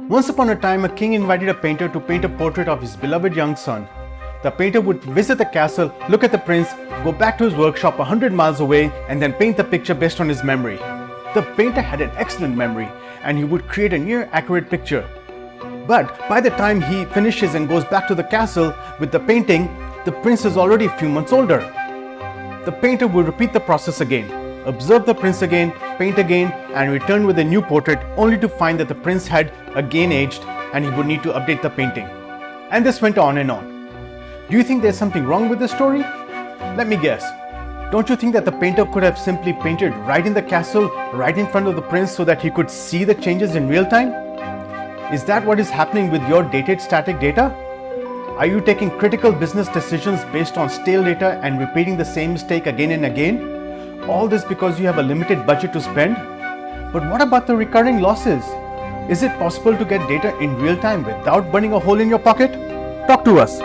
Once upon a time, a king invited a painter to paint a portrait of his beloved young son. The painter would visit the castle, look at the prince, go back to his workshop 100 miles away, and then paint the picture based on his memory. The painter had an excellent memory, and he would create a near accurate picture. But by the time he finishes and goes back to the castle with the painting, the prince is already a few months older. The painter would repeat the process again, observe the prince again, paint again, and return with a new portrait only to find that the prince had again aged and he would need to update the painting. And this went on and on. Do you think there's something wrong with this story? Let me guess. Don't you think that the painter could have simply painted right in the castle, right in front of the prince so that he could see the changes in real time? Is that what is happening with your dated static data? Are you taking critical business decisions based on stale data and repeating the same mistake again and again? All this because you have a limited budget to spend? But what about the recurring losses? Is it possible to get data in real time without burning a hole in your pocket? Talk to us.